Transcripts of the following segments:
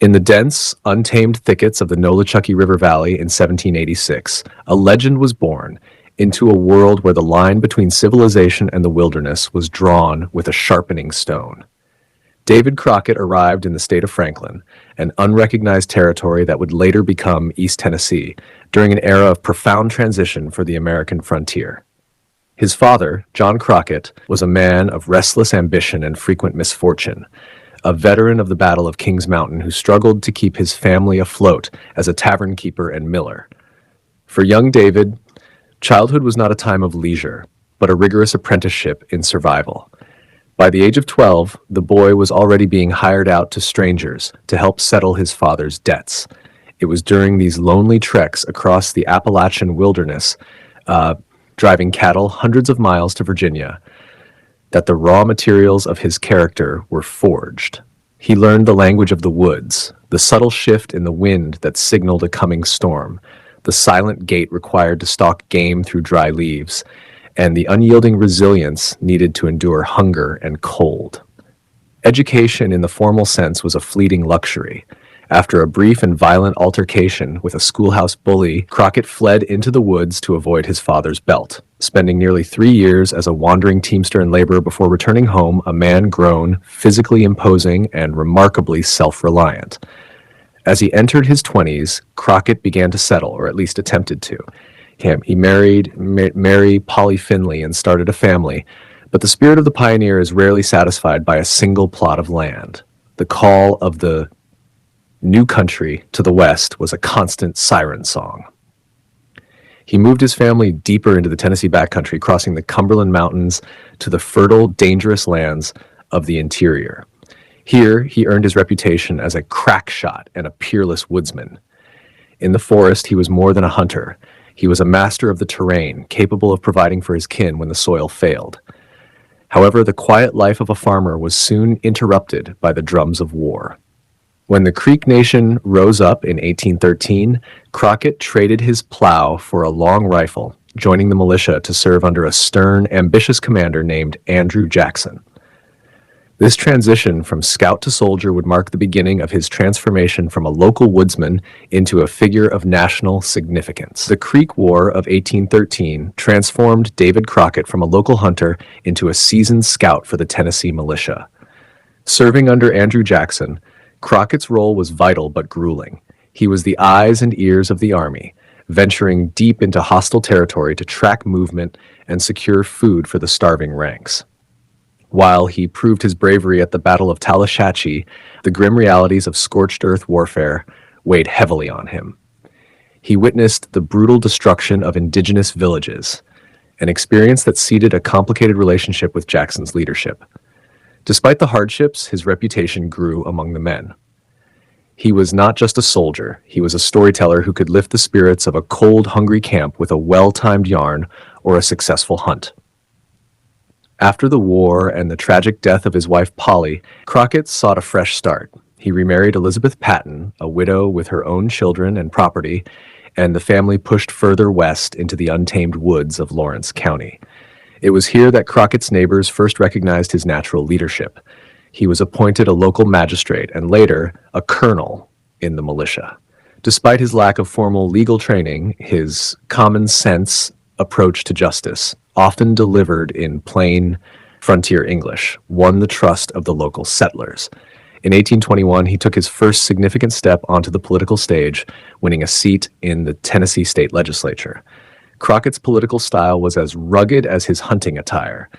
In the dense, untamed thickets of the Nolichucky River Valley in 1786, a legend was born into a world where the line between civilization and the wilderness was drawn with a sharpening stone. David Crockett arrived in the state of Franklin, an unrecognized territory that would later become East Tennessee, during an era of profound transition for the American frontier. His father, John Crockett, was a man of restless ambition and frequent misfortune, a veteran of the Battle of Kings Mountain who struggled to keep his family afloat as a tavern keeper and miller. For young David, childhood was not a time of leisure, but a rigorous apprenticeship in survival. By the age of 12, the boy was already being hired out to strangers to help settle his father's debts. It was during these lonely treks across the Appalachian wilderness, driving cattle hundreds of miles to Virginia, that the raw materials of his character were forged. He learned the language of the woods, the subtle shift in the wind that signaled a coming storm, the silent gait required to stalk game through dry leaves, and the unyielding resilience needed to endure hunger and cold. Education in the formal sense was a fleeting luxury. After a brief and violent altercation with a schoolhouse bully, Crockett fled into the woods to avoid his father's belt, spending nearly 3 years as a wandering teamster and laborer before returning home a man grown, physically imposing, and remarkably self-reliant. As he entered his 20s, Crockett began to settle, or at least attempted to. He married Mary Polly Finley and started a family, but the spirit of the pioneer is rarely satisfied by a single plot of land. The call of the new country to the west was a constant siren song. He moved his family deeper into the Tennessee backcountry, crossing the Cumberland Mountains to the fertile, dangerous lands of the interior. Here, he earned his reputation as a crack shot and a peerless woodsman. In the forest, he was more than a hunter. He was a master of the terrain, capable of providing for his kin when the soil failed. However, the quiet life of a farmer was soon interrupted by the drums of war. When the Creek Nation rose up in 1813, Crockett traded his plow for a long rifle, joining the militia to serve under a stern, ambitious commander named Andrew Jackson. This transition from scout to soldier would mark the beginning of his transformation from a local woodsman into a figure of national significance. The Creek War of 1813 transformed David Crockett from a local hunter into a seasoned scout for the Tennessee militia. Serving under Andrew Jackson, Crockett's role was vital but grueling. He was the eyes and ears of the army, venturing deep into hostile territory to track movement and secure food for the starving ranks. While he proved his bravery at the Battle of Tallushatchee, the grim realities of scorched earth warfare weighed heavily on him. He witnessed the brutal destruction of indigenous villages, an experience that seeded a complicated relationship with Jackson's leadership. Despite the hardships, his reputation grew among the men. He was not just a soldier, he was a storyteller who could lift the spirits of a cold, hungry camp with a well-timed yarn or a successful hunt. After the war and the tragic death of his wife Polly, Crockett sought a fresh start. He remarried Elizabeth Patton, a widow with her own children and property, and the family pushed further west into the untamed woods of Lawrence County. It was here that Crockett's neighbors first recognized his natural leadership. He was appointed a local magistrate and later a colonel in the militia. Despite his lack of formal legal training, his common sense approach to justice, often delivered in plain frontier English, won the trust of the local settlers. In 1821, he took his first significant step onto the political stage, winning a seat in the Tennessee state legislature. Crockett's political style was as rugged as his hunting attire.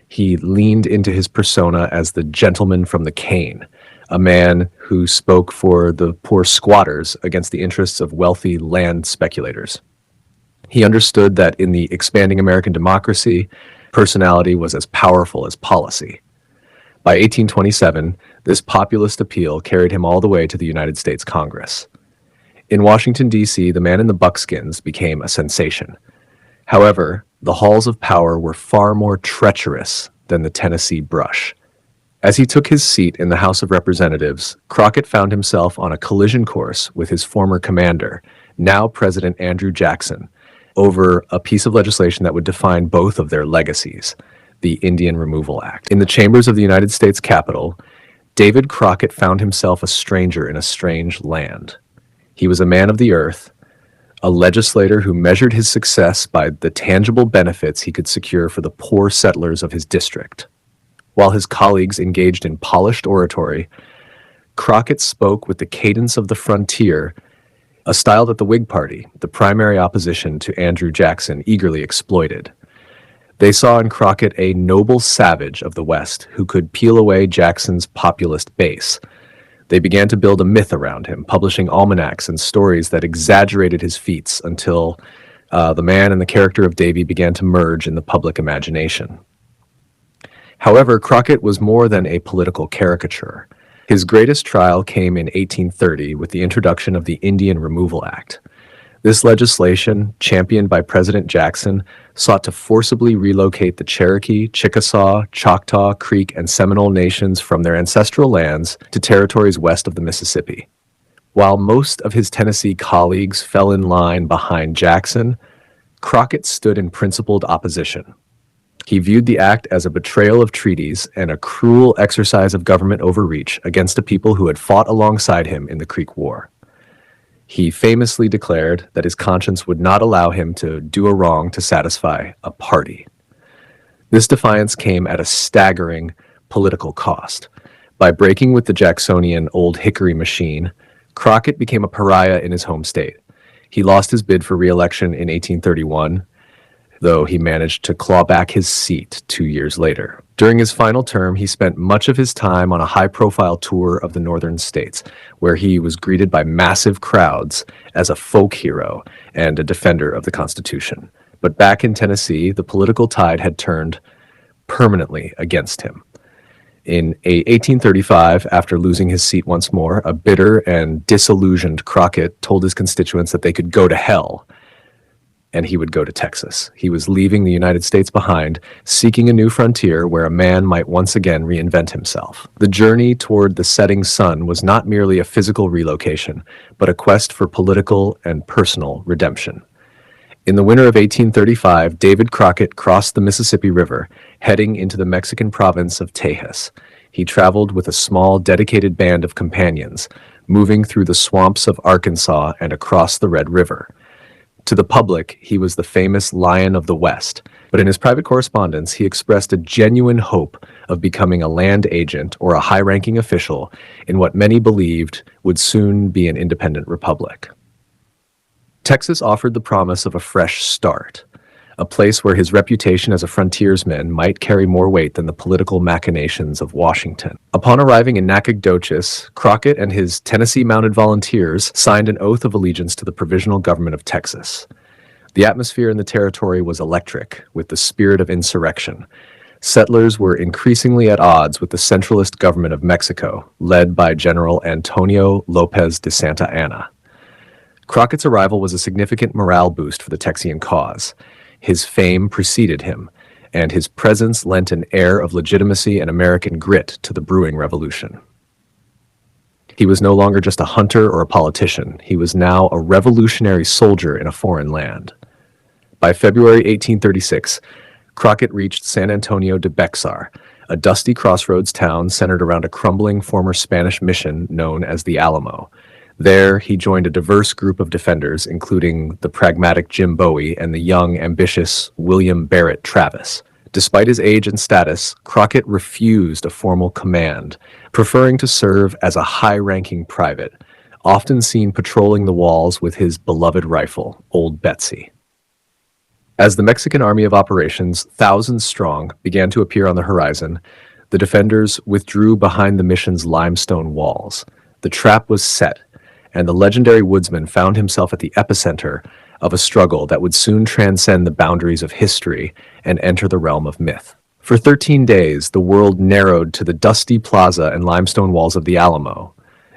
He leaned into his persona as the gentleman from the cane, a man who spoke for the poor squatters against the interests of wealthy land speculators. He understood that in the expanding American democracy, personality was as powerful as policy. By 1827, this populist appeal carried him all the way to the United States Congress. In Washington, D.C., the man in the buckskins became a sensation. However, the halls of power were far more treacherous than the Tennessee brush. As he took his seat in the House of Representatives, Crockett found himself on a collision course with his former commander, now President Andrew Jackson, over a piece of legislation that would define both of their legacies, the Indian Removal Act. In the chambers of the United States Capitol, David Crockett found himself a stranger in a strange land. He was a man of the earth, a legislator who measured his success by the tangible benefits he could secure for the poor settlers of his district. While his colleagues engaged in polished oratory, Crockett spoke with the cadence of the frontier, a style that the Whig Party, the primary opposition to Andrew Jackson, eagerly exploited. They saw in Crockett a noble savage of the West who could peel away Jackson's populist base. They began to build a myth around him, publishing almanacs and stories that exaggerated his feats until the man and the character of Davy began to merge in the public imagination. However, Crockett was more than a political caricature. His greatest trial came in 1830 with the introduction of the Indian Removal Act. This legislation, championed by President Jackson, sought to forcibly relocate the Cherokee, Chickasaw, Choctaw, Creek, and Seminole nations from their ancestral lands to territories west of the Mississippi. While most of his Tennessee colleagues fell in line behind Jackson, Crockett stood in principled opposition. He viewed the act as a betrayal of treaties and a cruel exercise of government overreach against a people who had fought alongside him in the Creek War. He famously declared that his conscience would not allow him to do a wrong to satisfy a party. This defiance came at a staggering political cost. By breaking with the Jacksonian Old Hickory machine, Crockett became a pariah in his home state. He lost his bid for re-election in 1831, though he managed to claw back his seat 2 years later. During his final term, he spent much of his time on a high-profile tour of the northern states, where he was greeted by massive crowds as a folk hero and a defender of the Constitution. But back in Tennessee, the political tide had turned permanently against him. In 1835, after losing his seat once more, a bitter and disillusioned Crockett told his constituents that they could go to hell, and he would go to Texas. He was leaving the United States behind, seeking a new frontier where a man might once again reinvent himself. The journey toward the setting sun was not merely a physical relocation, but a quest for political and personal redemption. In the winter of 1835, David Crockett crossed the Mississippi River, heading into the Mexican province of Tejas. He traveled with a small, dedicated band of companions, moving through the swamps of Arkansas and across the Red River. To the public, he was the famous Lion of the West, but in his private correspondence, he expressed a genuine hope of becoming a land agent or a high-ranking official in what many believed would soon be an independent republic. Texas offered the promise of a fresh start, a place where his reputation as a frontiersman might carry more weight than the political machinations of Washington. Upon arriving in Nacogdoches, Crockett and his Tennessee Mounted Volunteers signed an oath of allegiance to the provisional government of Texas. The atmosphere in the territory was electric, with the spirit of insurrection. Settlers were increasingly at odds with the centralist government of Mexico, led by General Antonio Lopez de Santa Anna. Crockett's arrival was a significant morale boost for the Texian cause. His fame preceded him, and his presence lent an air of legitimacy and American grit to the brewing revolution. He was no longer just a hunter or a politician. He was now a revolutionary soldier in a foreign land. By February 1836, Crockett reached San Antonio de Bexar, a dusty crossroads town centered around a crumbling former Spanish mission known as the Alamo. There, he joined a diverse group of defenders, including the pragmatic Jim Bowie and the young, ambitious William Barrett Travis. Despite his age and status, Crockett refused a formal command, preferring to serve as a high-ranking private, often seen patrolling the walls with his beloved rifle, Old Betsy. As the Mexican Army of Operations, thousands strong, began to appear on the horizon, the defenders withdrew behind the mission's limestone walls. The trap was set, and the legendary woodsman found himself at the epicenter of a struggle that would soon transcend the boundaries of history and enter the realm of myth. For 13 days, the world narrowed to the dusty plaza and limestone walls of the Alamo.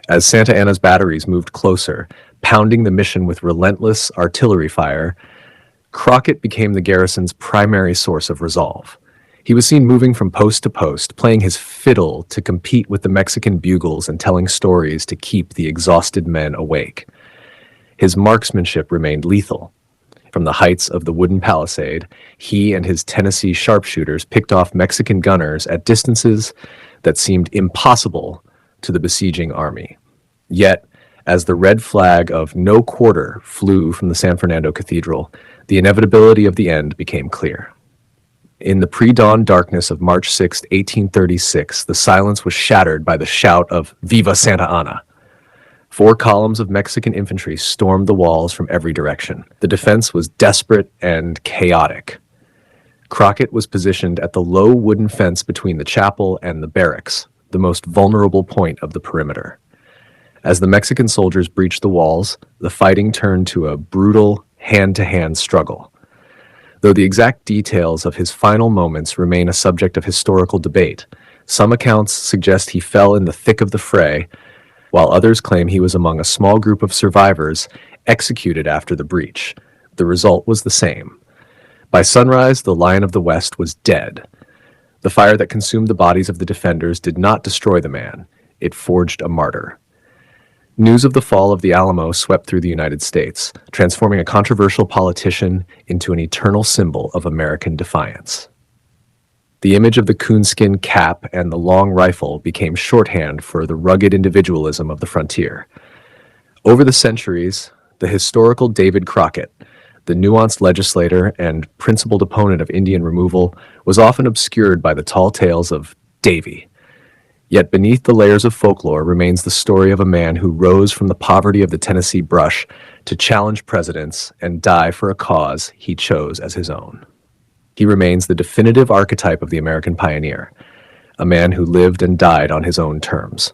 As Santa Anna's batteries moved closer, pounding the mission with relentless artillery fire, Crockett became the garrison's primary source of resolve. He was seen moving from post to post, playing his fiddle to compete with the Mexican bugles and telling stories to keep the exhausted men awake. His marksmanship remained lethal. From the heights of the wooden palisade, he and his Tennessee sharpshooters picked off Mexican gunners at distances that seemed impossible to the besieging army. Yet, as the red flag of no quarter flew from the San Fernando Cathedral, the inevitability of the end became clear. In the pre-dawn darkness of March 6, 1836, the silence was shattered by the shout of "Viva Santa Ana!" 4 columns of Mexican infantry stormed the walls from every direction. The defense was desperate and chaotic. Crockett was positioned at the low wooden fence between the chapel and the barracks, the most vulnerable point of the perimeter. As the Mexican soldiers breached the walls, the fighting turned to a brutal hand-to-hand struggle. Though the exact details of his final moments remain a subject of historical debate, some accounts suggest he fell in the thick of the fray, while others claim he was among a small group of survivors executed after the breach. The result was the same. By sunrise, the Lion of the West was dead. The fire that consumed the bodies of the defenders did not destroy the man. It forged a martyr. News of the fall of the Alamo swept through the United States, transforming a controversial politician into an eternal symbol of American defiance. The image of the coonskin cap and the long rifle became shorthand for the rugged individualism of the frontier. Over the centuries, the historical David Crockett, the nuanced legislator and principled opponent of Indian removal, was often obscured by the tall tales of Davy. Yet beneath the layers of folklore remains the story of a man who rose from the poverty of the Tennessee brush to challenge presidents and die for a cause he chose as his own. He remains the definitive archetype of the American pioneer, a man who lived and died on his own terms.